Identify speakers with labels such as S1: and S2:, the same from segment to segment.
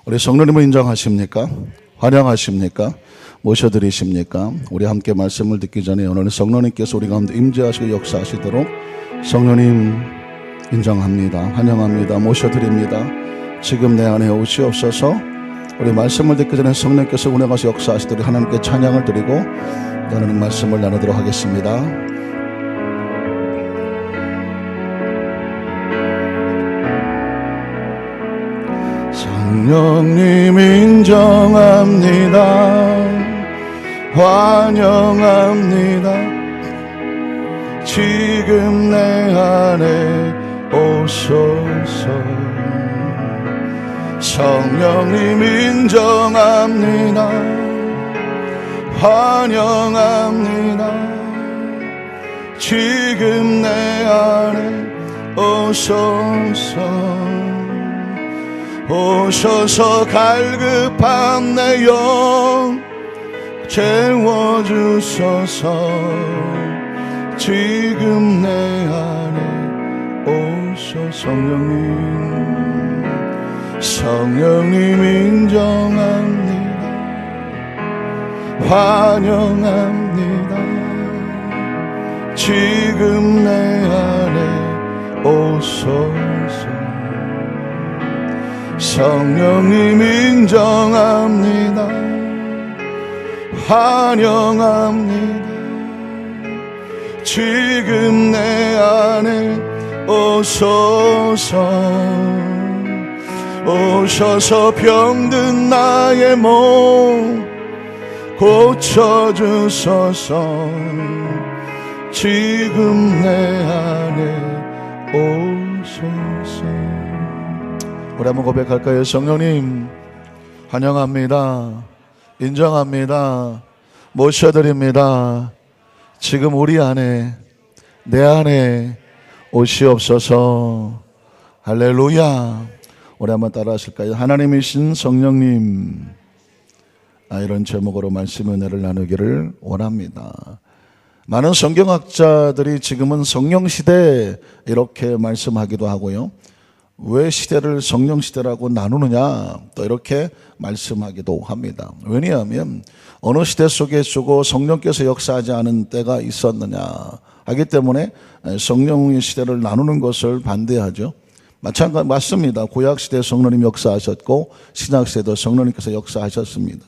S1: 우리 성령님을 인정하십니까? 환영하십니까? 모셔드리십니까? 우리 함께 말씀을 듣기 전에 오늘 성령님께서 우리 가운데 임재하시고 역사하시도록 성령님 인정합니다. 환영합니다. 모셔드립니다. 지금 내 안에 오시옵소서. 우리 말씀을 듣기 전에 성령님께서 운행하시 역사하시도록 하나님께 찬양을 드리고 하나님 말씀을 나누도록 하겠습니다. 성령님 인정합니다. 환영합니다. 지금 내 안에 오소서. 성령님 인정합니다. 환영합니다. 지금 내 안에 오소서. 오셔서 갈급한 내 영 채워주소서. 지금 내 안에 오셔서. 성령님 인정합니다. 환영합니다. 지금 내 안에 오소서. 성령님 인정합니다. 환영합니다. 지금 내 안에 오소서. 오셔서 병든 나의 몸 고쳐주소서. 지금 내 안에 오소서. 우리 한번 고백할까요? 성령님 환영합니다. 인정합니다. 모셔드립니다. 지금 우리 안에 내 안에 오시옵소서. 할렐루야. 우리 한번 따라 하실까요? 하나님이신 성령님. 이런 제목으로 말씀 은혜를 나누기를 원합니다. 많은 성경학자들이 지금은 성령시대 이렇게 말씀하기도 하고요, 왜 시대를 성령시대라고 나누느냐 또 이렇게 말씀하기도 합니다. 왜냐하면 어느 시대 속에 주고 성령께서 역사하지 않은 때가 있었느냐 하기 때문에 성령의 시대를 나누는 것을 반대하죠. 맞습니다. 구약시대 성령님 역사하셨고 신약시대도 성령님께서 역사하셨습니다.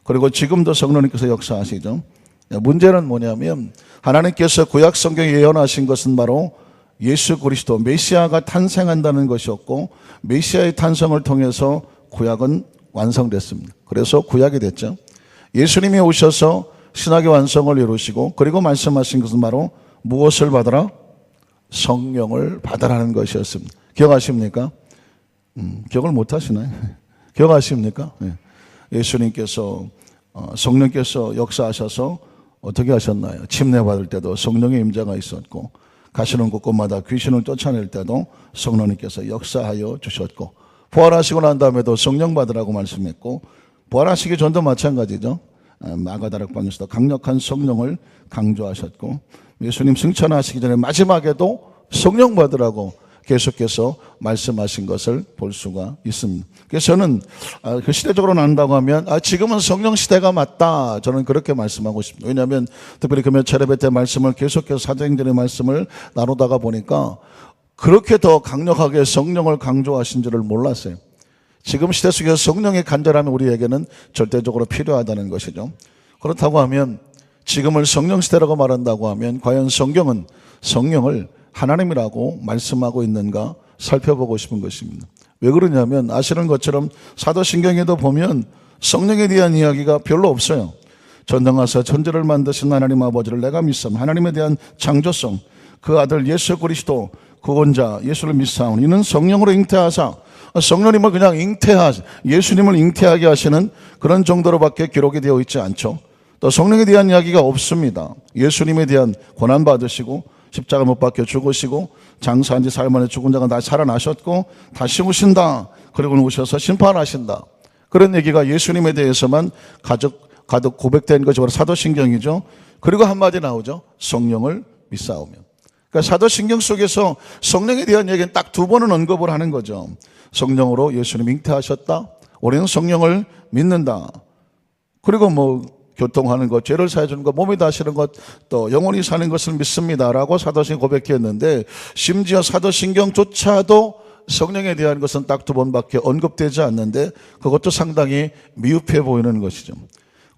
S1: 그리고 지금도 성령님께서 역사하시죠. 문제는 뭐냐면 하나님께서 구약 성경에 예언하신 것은 바로 예수 그리스도 메시아가 탄생한다는 것이었고, 메시아의 탄생을 통해서 구약은 완성됐습니다. 그래서 구약이 됐죠. 예수님이 오셔서 신약의 완성을 이루시고, 그리고 말씀하신 것은 바로 무엇을 받으라? 성령을 받으라는 것이었습니다. 기억하십니까? 기억을 못 하시나요? 기억하십니까? 예수님께서 성령께서 역사하셔서 어떻게 하셨나요? 침례 받을 때도 성령의 임재가 있었고, 가시는 곳곳마다 귀신을 쫓아낼 때도 성령님께서 역사하여 주셨고, 부활하시고 난 다음에도 성령 받으라고 말씀했고, 부활하시기 전도 마찬가지죠. 마가다락방에서도 강력한 성령을 강조하셨고, 예수님 승천하시기 전에 마지막에도 성령 받으라고 계속해서 말씀하신 것을 볼 수가 있습니다. 그래서 저는 그 시대적으로 나눈다고 하면 지금은 성령 시대가 맞다, 저는 그렇게 말씀하고 싶습니다. 왜냐하면 특별히 금요 차례배 때 말씀을 계속해서 사도행전의 말씀을 나누다가 보니까 그렇게 더 강력하게 성령을 강조하신 줄을 몰랐어요. 지금 시대 속에서 성령의 간절함이 우리에게는 절대적으로 필요하다는 것이죠. 그렇다고 하면 지금을 성령 시대라고 말한다고 하면 과연 성경은 성령을 하나님이라고 말씀하고 있는가 살펴보고 싶은 것입니다. 왜 그러냐면 아시는 것처럼 사도신경에도 보면 성령에 대한 이야기가 별로 없어요. 전능하사 천지를 만드신 하나님 아버지를 내가 믿사오니 하나님에 대한 창조성, 그 아들 예수 그리스도 구원자 예수를 믿사오니 이는 성령으로 잉태하사, 성령님을 그냥 예수님을 잉태하게 하시는 그런 정도로밖에 기록이 되어 있지 않죠. 또 성령에 대한 이야기가 없습니다. 예수님에 대한 고난 받으시고 십자가 못 박혀 죽으시고 장사한 지 사흘 만에 죽은 자가 다시 살아나셨고 다시 오신다, 그리고 오셔서 심판하신다, 그런 얘기가 예수님에 대해서만 가득 고백된 것이 바로 사도신경이죠. 그리고 한마디 나오죠. 성령을 믿사오며. 그러니까 사도신경 속에서 성령에 대한 얘기는 딱 두 번은 언급을 하는 거죠. 성령으로 예수님 잉태하셨다. 우리는 성령을 믿는다. 그리고 교통하는 것, 죄를 사해 주는 것, 몸이 다스리는 것, 또 영원히 사는 것을 믿습니다라고 사도신경 고백했는데, 심지어 사도신경조차도 성령에 대한 것은 딱 2번밖에 언급되지 않는데 그것도 상당히 미흡해 보이는 것이죠.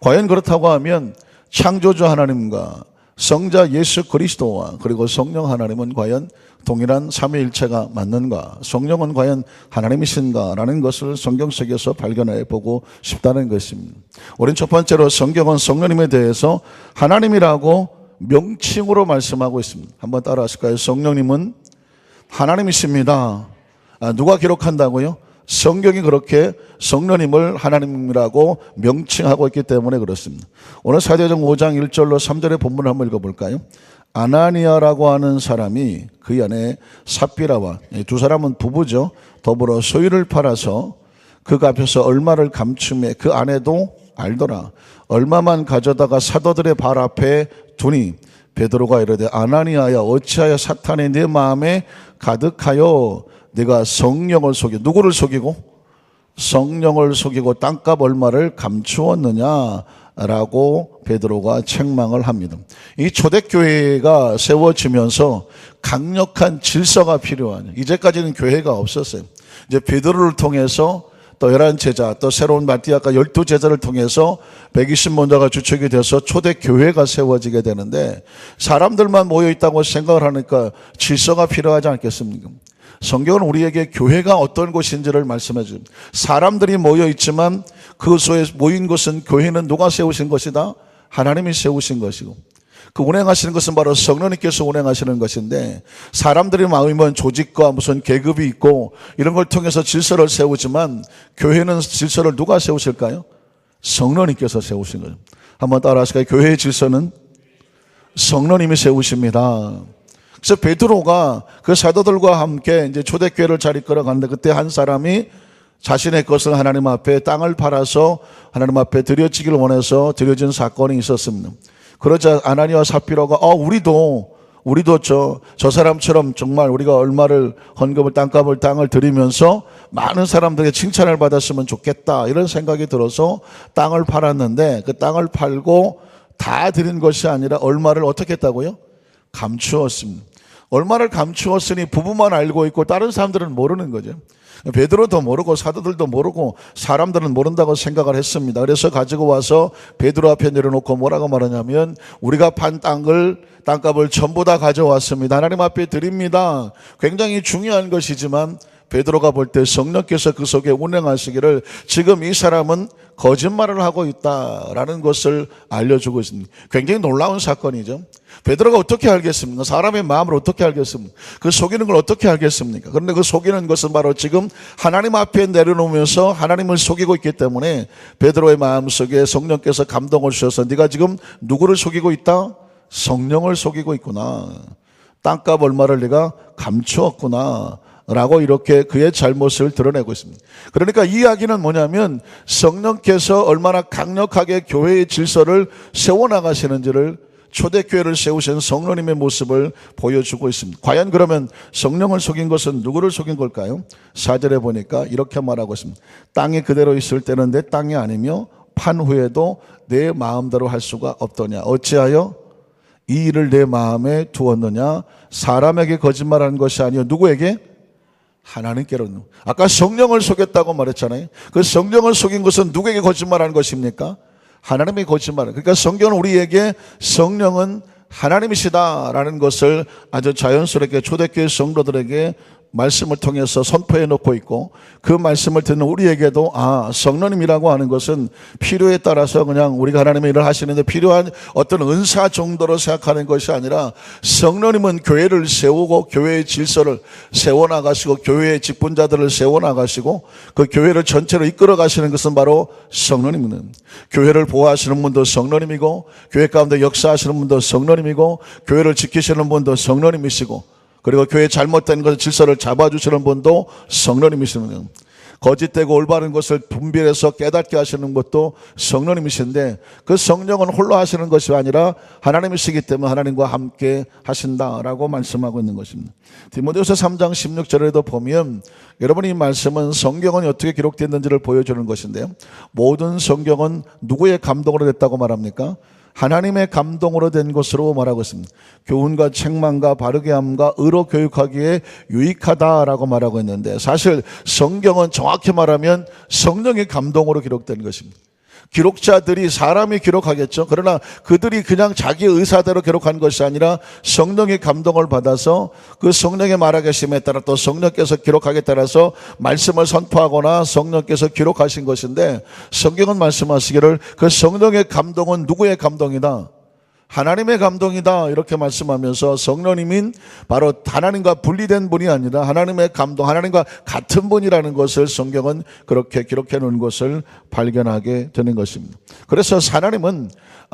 S1: 과연 그렇다고 하면 창조주 하나님과 성자 예수 그리스도와 그리고 성령 하나님은 과연 동일한 삼위일체가 맞는가? 성령은 과연 하나님이신가? 라는 것을 성경 속에서 발견해 보고 싶다는 것입니다. 우린 첫 번째로 성경은 성령님에 대해서 하나님이라고 명칭으로 말씀하고 있습니다. 한번 따라 하실까요? 성령님은 하나님이십니다. 누가 기록한다고요? 성경이 그렇게 성령님을 하나님이라고 명칭하고 있기 때문에 그렇습니다. 오늘 사도행전 5장 1절로 3절의 본문을 한번 읽어볼까요? 아나니아라고 하는 사람이 그 안에 삽비라와, 두 사람은 부부죠, 더불어 소유를 팔아서 그 앞에서 얼마를 감춤해 그 아내도 알더라. 얼마만 가져다가 사도들의 발 앞에 두니 베드로가 이르되 아나니아야 어찌하여 사탄이 네 마음에 가득하여 네가 성령을 속이고, 누구를 속이고? 성령을 속이고 땅값 얼마를 감추었느냐라고 베드로가 책망을 합니다. 이 초대교회가 세워지면서 강력한 질서가 필요한, 이제까지는 교회가 없었어요. 이제 베드로를 통해서 또 11제자, 또 새로운 마띠아가 12제자를 통해서 120문자가 주축이 돼서 초대교회가 세워지게 되는데, 사람들만 모여있다고 생각을 하니까 질서가 필요하지 않겠습니까? 성경은 우리에게 교회가 어떤 곳인지를 말씀해 줍니다. 사람들이 모여있지만 그 속에 모인 것은, 교회는 누가 세우신 것이다? 하나님이 세우신 것이고, 그 운행하시는 것은 바로 성령님께서 운행하시는 것인데, 사람들이 모이면 조직과 무슨 계급이 있고 이런 걸 통해서 질서를 세우지만 교회는 질서를 누가 세우실까요? 성령님께서 세우신 거죠. 한번 따라 하실까요? 교회의 질서는 성령님이 세우십니다. 그래서 베드로가 그 사도들과 함께 이제 초대교회를 잘 이끌어가는데, 그때 한 사람이 자신의 것을 하나님 앞에 땅을 팔아서 하나님 앞에 드려지기를 원해서 드려진 사건이 있었습니다. 그러자 아나니아와 삽비라가 우리도 저 사람처럼 정말 우리가 얼마를 헌금을, 땅을 드리면서 많은 사람들에게 칭찬을 받았으면 좋겠다, 이런 생각이 들어서 땅을 팔았는데, 그 땅을 팔고 다 드린 것이 아니라 얼마를 어떻게 했다고요? 감추었습니다. 얼마를 감추었으니 부부만 알고 있고 다른 사람들은 모르는 거죠. 베드로도 모르고 사도들도 모르고 사람들은 모른다고 생각을 했습니다. 그래서 가지고 와서 베드로 앞에 내려놓고 뭐라고 말하냐면, 우리가 판 땅값을 전부 다 가져왔습니다. 하나님 앞에 드립니다. 굉장히 중요한 것이지만 베드로가 볼 때 성령께서 그 속에 운행하시기를 지금 이 사람은 거짓말을 하고 있다라는 것을 알려주고 있습니다. 굉장히 놀라운 사건이죠. 베드로가 어떻게 알겠습니까? 사람의 마음을 어떻게 알겠습니까? 그 속이는 걸 어떻게 알겠습니까? 그런데 그 속이는 것은 바로 지금 하나님 앞에 내려놓으면서 하나님을 속이고 있기 때문에 베드로의 마음속에 성령께서 감동을 주셔서 네가 지금 누구를 속이고 있다? 성령을 속이고 있구나. 땅값 얼마를 네가 감추었구나 라고 이렇게 그의 잘못을 드러내고 있습니다. 그러니까 이 이야기는 뭐냐면, 성령께서 얼마나 강력하게 교회의 질서를 세워나가시는지를, 초대교회를 세우신 성령님의 모습을 보여주고 있습니다. 과연 그러면 성령을 속인 것은 누구를 속인 걸까요? 4절에 보니까 이렇게 말하고 있습니다. 땅이 그대로 있을 때는 내 땅이 아니며 판 후에도 내 마음대로 할 수가 없더냐. 어찌하여 이 일을 내 마음에 두었느냐. 사람에게 거짓말하는 것이 아니요 누구에게? 하나님께로. 아까 성령을 속였다고 말했잖아요. 그 성령을 속인 것은 누구에게 거짓말하는 것입니까? 하나님의 거짓말. 그러니까 성경은 우리에게 성령은 하나님이시다라는 것을 아주 자연스럽게 초대교회 성도들에게 말씀을 통해서 선포해 놓고 있고, 그 말씀을 듣는 우리에게도 성령님이라고 하는 것은 필요에 따라서 그냥 우리가 하나님의 일을 하시는데 필요한 어떤 은사 정도로 생각하는 것이 아니라, 성령님은 교회를 세우고 교회의 질서를 세워나가시고 교회의 직분자들을 세워나가시고 그 교회를 전체로 이끌어 가시는 것은 바로 성령님입니다. 교회를 보호하시는 분도 성령님이고, 교회 가운데 역사하시는 분도 성령님이고, 교회를 지키시는 분도 성령님이시고, 그리고 교회 잘못된 것을 질서를 잡아주시는 분도 성령님이시는 거예요. 거짓되고 올바른 것을 분별해서 깨닫게 하시는 것도 성령님이신데, 그 성령은 홀로 하시는 것이 아니라 하나님이시기 때문에 하나님과 함께 하신다라고 말씀하고 있는 것입니다. 디모데후서 3장 16절에도 보면 여러분, 이 말씀은 성경은 어떻게 기록됐는지를 보여주는 것인데요, 모든 성경은 누구의 감동으로 됐다고 말합니까? 하나님의 감동으로 된 것으로 말하고 있습니다. 교훈과 책망과 바르게 함과 의로 교육하기에 유익하다라고 말하고 있는데, 사실 성경은 정확히 말하면 성령의 감동으로 기록된 것입니다. 기록자들이 사람이 기록하겠죠. 그러나 그들이 그냥 자기 의사대로 기록한 것이 아니라 성령의 감동을 받아서 그 성령의 말하심에 따라 또 성령께서 기록하기에 따라서 말씀을 선포하거나 성령께서 기록하신 것인데, 성경은 말씀하시기를 그 성령의 감동은 누구의 감동이다? 하나님의 감동이다, 이렇게 말씀하면서 성령님인 바로 하나님과 분리된 분이 아니라 하나님의 감동, 하나님과 같은 분이라는 것을 성경은 그렇게 기록해 놓은 것을 발견하게 되는 것입니다. 그래서 하나님은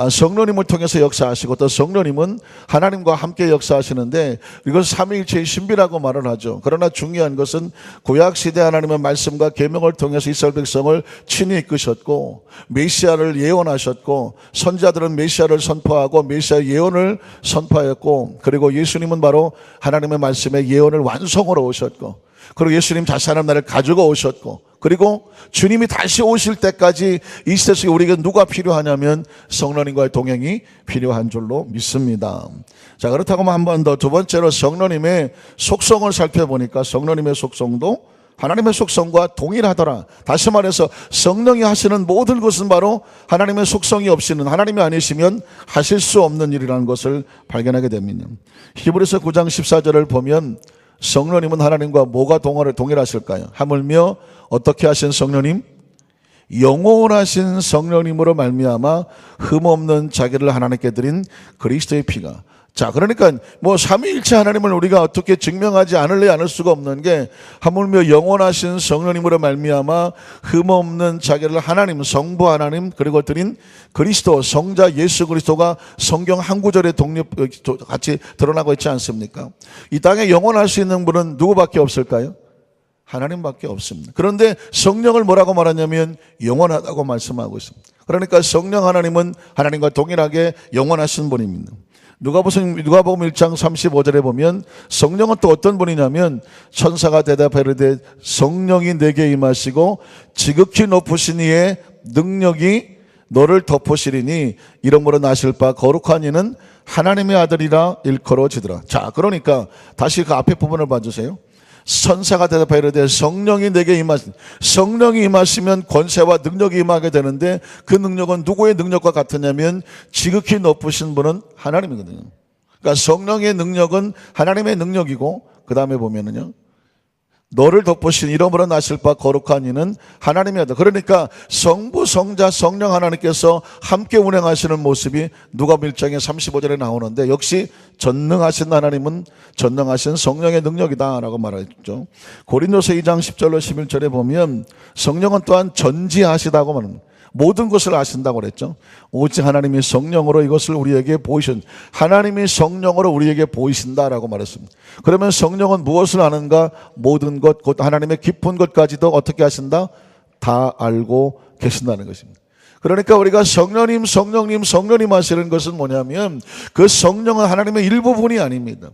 S1: 성령님을 통해서 역사하시고 또 성령님은 하나님과 함께 역사하시는데, 이걸 삼위일체의 신비라고 말을 하죠. 그러나 중요한 것은 구약시대 하나님의 말씀과 계명을 통해서 이스라엘 백성을 친히 이끄셨고, 메시아를 예언하셨고, 선지자들은 메시아를 선포하고 메시아 예언을 선포하였고, 그리고 예수님은 바로 하나님의 말씀의 예언을 완성으로 오셨고, 그리고 예수님 다시 하나님 나라를 가지고 오셨고, 그리고 주님이 다시 오실 때까지 이 세상에 우리에게 누가 필요하냐면 성령님과의 동행이 필요한 줄로 믿습니다. 자, 그렇다고 한 번 더, 두 번째로 성령님의 속성을 살펴보니까 성령님의 속성도 하나님의 속성과 동일하더라. 다시 말해서 성령이 하시는 모든 것은 바로 하나님의 속성이 없이는, 하나님이 아니시면 하실 수 없는 일이라는 것을 발견하게 됩니다. 히브리서 9장 14절을 보면 성령님은 하나님과 뭐가 동일하실까요? 하물며 어떻게 하신 성령님? 영원하신 성령님으로 말미암아 흠없는 자기를 하나님께 드린 그리스도의 피가. 자, 그러니까 삼위일체 하나님을 우리가 어떻게 증명하지 않을 수가 없는 게, 하물며 영원하신 성령님으로 말미암아 흠없는 자기를 하나님, 성부 하나님, 그리고 드린 그리스도, 성자 예수 그리스도가 성경 한 구절에 같이 드러나고 있지 않습니까? 이 땅에 영원할 수 있는 분은 누구밖에 없을까요? 하나님밖에 없습니다. 그런데 성령을 뭐라고 말하냐면 영원하다고 말씀하고 있습니다. 그러니까 성령 하나님은 하나님과 동일하게 영원하신 분입니다. 누가복음 1장 35절에 보면 성령은 또 어떤 분이냐면, 천사가 대답하여 이르되 성령이 내게 임하시고 지극히 높으신 이의 능력이 너를 덮으시리니 이러므로 나실 바 거룩한 이는 하나님의 아들이라 일컬어지더라. 자, 그러니까 다시 그 앞에 부분을 봐주세요. 천사가 대답하여 이르되 성령이 내게 임하시니, 성령이 임하시면 권세와 능력이 임하게 되는데, 그 능력은 누구의 능력과 같으냐면 지극히 높으신 분은 하나님이거든요. 그러니까 성령의 능력은 하나님의 능력이고, 그 다음에 보면은요, 너를 덮으신 이름으로 나실 바 거룩한 이는 하나님이다. 그러니까 성부, 성자, 성령 하나님께서 함께 운행하시는 모습이 누가복음 1장의 35절에 나오는데, 역시 전능하신 하나님은 전능하신 성령의 능력이다라고 말했죠. 고린도서 2장 10절로 11절에 보면 성령은 또한 전지하시다고 말합니다. 모든 것을 아신다고 그랬죠. 오직 하나님이 성령으로 이것을 우리에게 하나님이 성령으로 우리에게 보이신다라고 말했습니다. 그러면 성령은 무엇을 아는가? 모든 것, 곧 하나님의 깊은 것까지도 어떻게 하신다? 다 알고 계신다는 것입니다. 그러니까 우리가 성령님 하시는 것은 뭐냐면, 그 성령은 하나님의 일부분이 아닙니다.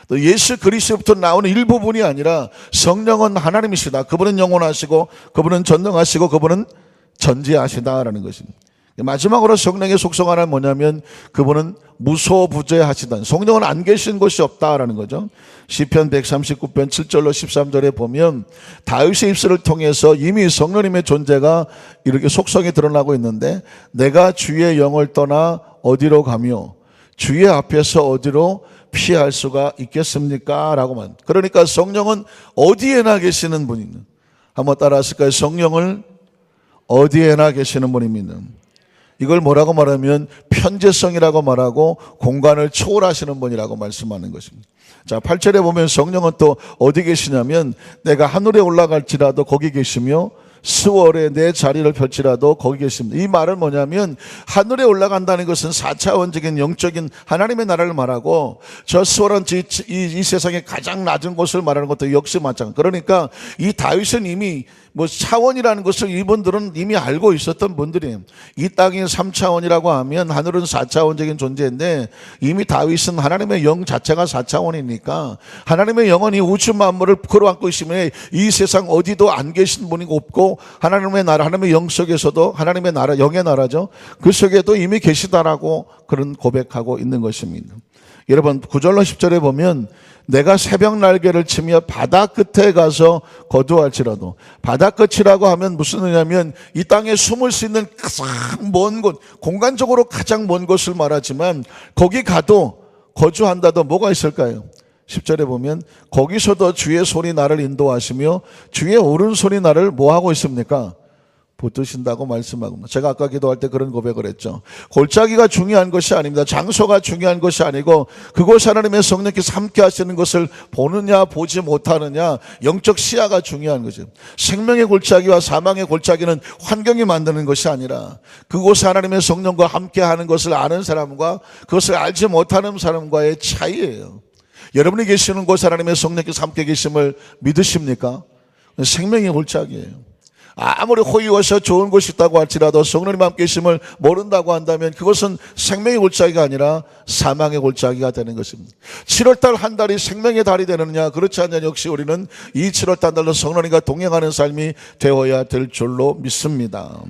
S1: 또 예수 그리스도부터 나오는 일부분이 아니라 성령은 하나님이시다. 그분은 영원하시고, 그분은 전능하시고, 그분은 전지하시다라는 것입니다. 마지막으로 성령의 속성 하나는 뭐냐면, 그분은 무소부재하시다. 성령은 안 계신 곳이 없다라는 거죠. 시편 139편 7절로 13절에 보면 다윗의 입술을 통해서 이미 성령님의 존재가 이렇게 속성이 드러나고 있는데, 내가 주의 영을 떠나 어디로 가며 주의 앞에서 어디로 피할 수가 있겠습니까? 라고 말. 그러니까 성령은 어디에나 계시는 분입니다. 한번 따라 하실까요? 성령을 어디에나 계시는 분입니다. 이걸 뭐라고 말하면 편재성이라고 말하고 공간을 초월하시는 분이라고 말씀하는 것입니다. 자, 8절에 보면 성령은 또 어디 계시냐면, 내가 하늘에 올라갈지라도 거기 계시며 수월에 내 자리를 펼치라도 거기 계십니다. 이 말은 뭐냐면, 하늘에 올라간다는 것은 4차원적인 영적인 하나님의 나라를 말하고, 저 수월한 이 세상의 가장 낮은 곳을 말하는 것도 역시 마찬가지. 그러니까 이 다윗은 이미 뭐 차원이라는 것을 이분들은 이미 알고 있었던 분들이에요. 이 땅이 3차원이라고 하면 하늘은 4차원적인 존재인데 이미 다윗은 하나님의 영 자체가 4차원이니까 하나님의 영혼이 우주 만물을 끌어안고 있으면 이 세상 어디도 안 계신 분이 없고 하나님의 나라, 하나님의 영 속에서도 하나님의 나라, 영의 나라죠. 그 속에도 이미 계시다라고 그런 고백하고 있는 것입니다. 여러분 9절로 10절에 보면 내가 새벽 날개를 치며 바다 끝에 가서 거주할지라도, 바다 끝이라고 하면 무슨 의미냐면 이 땅에 숨을 수 있는 가장 먼 곳, 공간적으로 가장 먼 곳을 말하지만 거기 가도 거주한다도 뭐가 있을까요? 10절에 보면 거기서도 주의 손이 나를 인도하시며 주의 오른손이 나를 뭐하고 있습니까? 붙드신다고 말씀하고, 제가 아까 기도할 때 그런 고백을 했죠. 골짜기가 중요한 것이 아닙니다. 장소가 중요한 것이 아니고 그곳 하나님의 성령께서 함께 하시는 것을 보느냐 보지 못하느냐, 영적 시야가 중요한 거죠. 생명의 골짜기와 사망의 골짜기는 환경이 만드는 것이 아니라 그곳에 하나님의 성령과 함께 하는 것을 아는 사람과 그것을 알지 못하는 사람과의 차이예요. 여러분이 계시는 곳 하나님의 성령께서 함께 계심을 믿으십니까? 생명의 골짜기예요. 아무리 호의워서 좋은 곳이 있다고 할지라도 성령님 함께 계심을 모른다고 한다면 그것은 생명의 골짜기가 아니라 사망의 골짜기가 되는 것입니다. 7월달 한 달이 생명의 달이 되느냐, 그렇지 않냐, 역시 우리는 이 7월달 한 달로 성령님과 동행하는 삶이 되어야 될 줄로 믿습니다.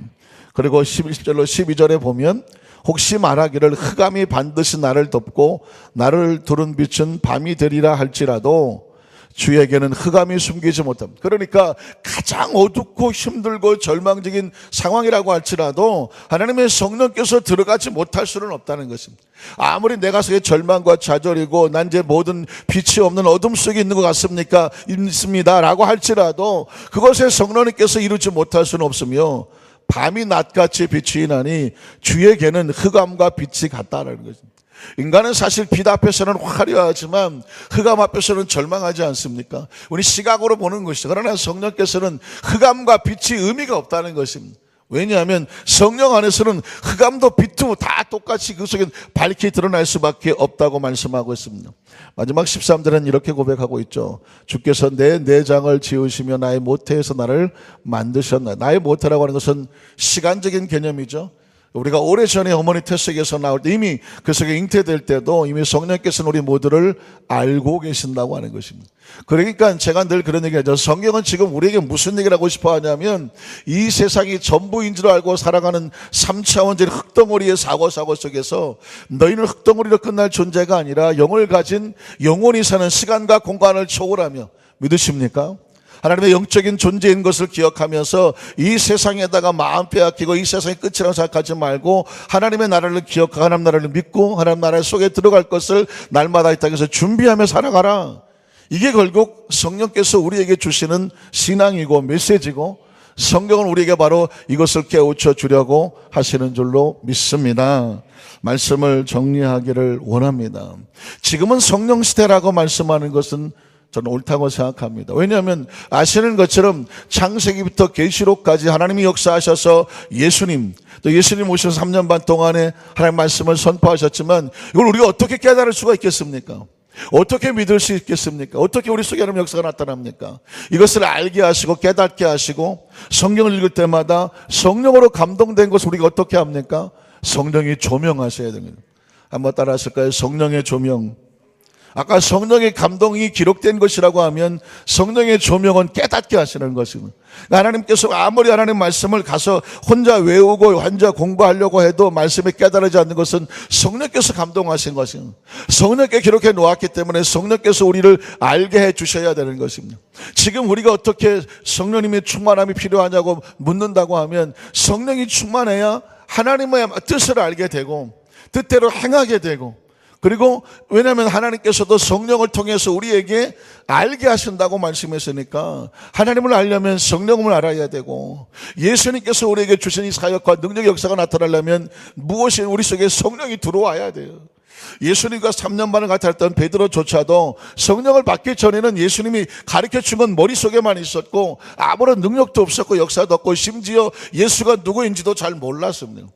S1: 그리고 11절로 12절에 보면 혹시 말하기를 흑암이 반드시 나를 덮고 나를 두른 빛은 밤이 되리라 할지라도 주에게는 흑암이 숨기지 못합니다. 그러니까 가장 어둡고 힘들고 절망적인 상황이라고 할지라도 하나님의 성령께서 들어가지 못할 수는 없다는 것입니다. 아무리 내 가슴에 절망과 좌절이고 난 이제 모든 빛이 없는 어둠 속에 있는 것 같습니까? 있습니다 라고 할지라도 그것에 성령님께서 이루지 못할 수는 없으며 밤이 낮같이 비추이나니 주에게는 흑암과 빛이 같다라는 것입니다. 인간은 사실 빛 앞에서는 화려하지만 흑암 앞에서는 절망하지 않습니까? 우리 시각으로 보는 것이죠. 그러나 성령께서는 흑암과 빛이 의미가 없다는 것입니다. 왜냐하면 성령 안에서는 흑암도 빛도 다 똑같이 그 속에 밝게 드러날 수밖에 없다고 말씀하고 있습니다. 마지막 13절은 이렇게 고백하고 있죠. 주께서 내 내장을 지으시며 나의 모태에서 나를 만드셨나이다. 나의 모태라고 하는 것은 시간적인 개념이죠. 우리가 오래전에 어머니 태석에서 나올 때 이미 그 속에 잉태될 때도 이미 성령께서는 우리 모두를 알고 계신다고 하는 것입니다. 그러니까 제가 늘 그런 얘기하죠. 성경은 지금 우리에게 무슨 얘기를 하고 싶어 하냐면 이 세상이 전부인 줄 알고 살아가는 3차원적인 흙덩어리의 사고 속에서 너희는 흙덩어리로 끝날 존재가 아니라 영을 가진 영원히 사는 시간과 공간을 초월하며, 믿으십니까? 하나님의 영적인 존재인 것을 기억하면서 이 세상에다가 마음 빼앗기고 이 세상의 끝이라고 생각하지 말고 하나님의 나라를 기억하고 하나님 나라를 믿고 하나님 나라 속에 들어갈 것을 날마다 이 땅에서 준비하며 살아가라. 이게 결국 성령께서 우리에게 주시는 신앙이고 메시지고 성경은 우리에게 바로 이것을 깨우쳐 주려고 하시는 줄로 믿습니다. 말씀을 정리하기를 원합니다. 지금은 성령 시대라고 말씀하는 것은 저는 옳다고 생각합니다. 왜냐하면 아시는 것처럼 창세기부터 계시록까지 하나님이 역사하셔서 예수님, 또 예수님 오셔서 3년 반 동안에 하나님 말씀을 선포하셨지만 이걸 우리가 어떻게 깨달을 수가 있겠습니까? 어떻게 믿을 수 있겠습니까? 어떻게 우리 속에 하나님의 역사가 나타납니까? 이것을 알게 하시고 깨닫게 하시고 성경을 읽을 때마다 성령으로 감동된 것을 우리가 어떻게 합니까? 성령이 조명하셔야 됩니다. 한번 따라 하실까요? 성령의 조명. 아까 성령의 감동이 기록된 것이라고 하면 성령의 조명은 깨닫게 하시는 것입니다. 하나님께서 아무리 하나님 말씀을 가서 혼자 외우고 혼자 공부하려고 해도 말씀이 깨달아지지 않는 것은 성령께서 감동하신 것입니다. 성령께 기록해 놓았기 때문에 성령께서 우리를 알게 해 주셔야 되는 것입니다. 지금 우리가 어떻게 성령님의 충만함이 필요하냐고 묻는다고 하면 성령이 충만해야 하나님의 뜻을 알게 되고 뜻대로 행하게 되고, 그리고 왜냐하면 하나님께서도 성령을 통해서 우리에게 알게 하신다고 말씀했으니까 하나님을 알려면 성령을 알아야 되고, 예수님께서 우리에게 주신 이 사역과 능력의 역사가 나타나려면 무엇이 우리 속에 성령이 들어와야 돼요. 예수님과 3년 반을 같이 했던 베드로조차도 성령을 받기 전에는 예수님이 가르쳐준 건 머릿속에만 있었고 아무런 능력도 없었고 역사도 없고 심지어 예수가 누구인지도 잘 몰랐습니다.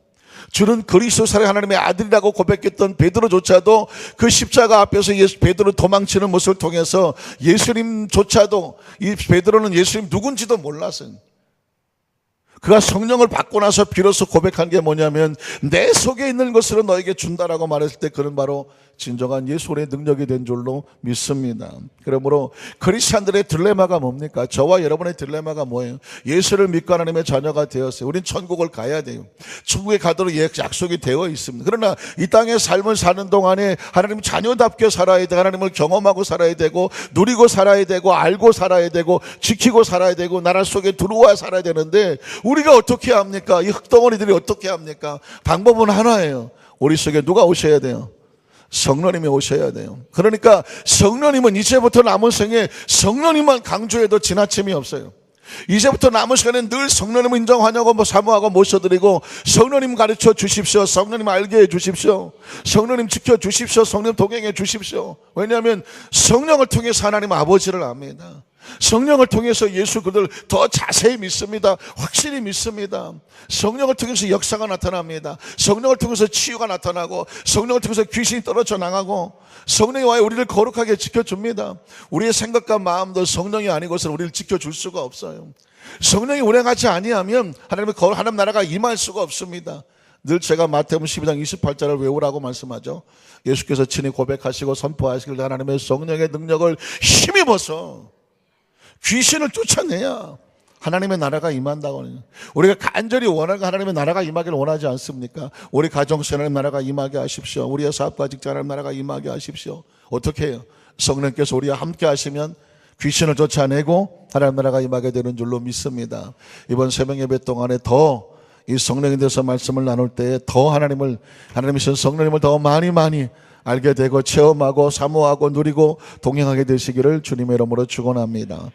S1: 주는 그리스도의 하나님의 아들이라고 고백했던 베드로조차도 그 십자가 앞에서 베드로 도망치는 모습을 통해서 예수님조차도 이 베드로는 예수님 누군지도 몰랐어요. 그가 성령을 받고 나서 비로소 고백한 게 뭐냐면 내 속에 있는 것을 너에게 준다라고 말했을 때 그는 바로 진정한 예수의 능력이 된 줄로 믿습니다. 그러므로 크리스찬들의 딜레마가 뭡니까? 저와 여러분의 딜레마가 뭐예요? 예수를 믿고 하나님의 자녀가 되었어요. 우린 천국을 가야 돼요. 천국에 가도록 약속이 되어 있습니다. 그러나 이 땅의 삶을 사는 동안에 하나님 자녀답게 살아야 돼. 하나님을 경험하고 살아야 되고 누리고 살아야 되고 알고 살아야 되고 지키고 살아야 되고 나라 속에 들어와 살아야 되는데 우리가 어떻게 합니까? 이 흙덩어리들이 어떻게 합니까? 방법은 하나예요. 우리 속에 누가 오셔야 돼요? 성령님이 오셔야 돼요. 그러니까 성령님은 이제부터 남은 생에 성령님만 강조해도 지나침이 없어요. 이제부터 남은 시간엔 늘 성령님 인정하냐고 사모하고 모셔드리고 성령님 가르쳐 주십시오. 성령님 알게 해 주십시오. 성령님 지켜 주십시오. 성령님 동행해 주십시오. 왜냐하면 성령을 통해서 하나님 아버지를 압니다. 성령을 통해서 예수 그들 더 자세히 믿습니다. 확실히 믿습니다. 성령을 통해서 역사가 나타납니다. 성령을 통해서 치유가 나타나고 성령을 통해서 귀신이 떨어져 나가고 성령이 와요 우리를 거룩하게 지켜줍니다. 우리의 생각과 마음도 성령이 아니고서는 우리를 지켜줄 수가 없어요. 성령이 운행하지 아니하면 하나님 나라가 임할 수가 없습니다. 늘 제가 마태복음 12장 28절을 외우라고 말씀하죠. 예수께서 친히 고백하시고 선포하시길 하나님의 성령의 능력을 힘입어서 귀신을 쫓아내야 하나님의 나라가 임한다고. 우리가 간절히 원하는 하나님의 나라가 임하기를 원하지 않습니까? 우리 가정에서 하나님의 나라가 임하게 하십시오. 우리의 사업과 직장 하나님의 나라가 임하게 하십시오. 어떻게 해요? 성령께서 우리와 함께 하시면 귀신을 쫓아내고 하나님의 나라가 임하게 되는 줄로 믿습니다. 이번 새벽 예배 동안에 더 이 성령에 대해서 말씀을 나눌 때에 더 하나님이신 성령님을 더 많이 알게 되고 체험하고 사모하고 누리고 동행하게 되시기를 주님의 이름으로 축원합니다.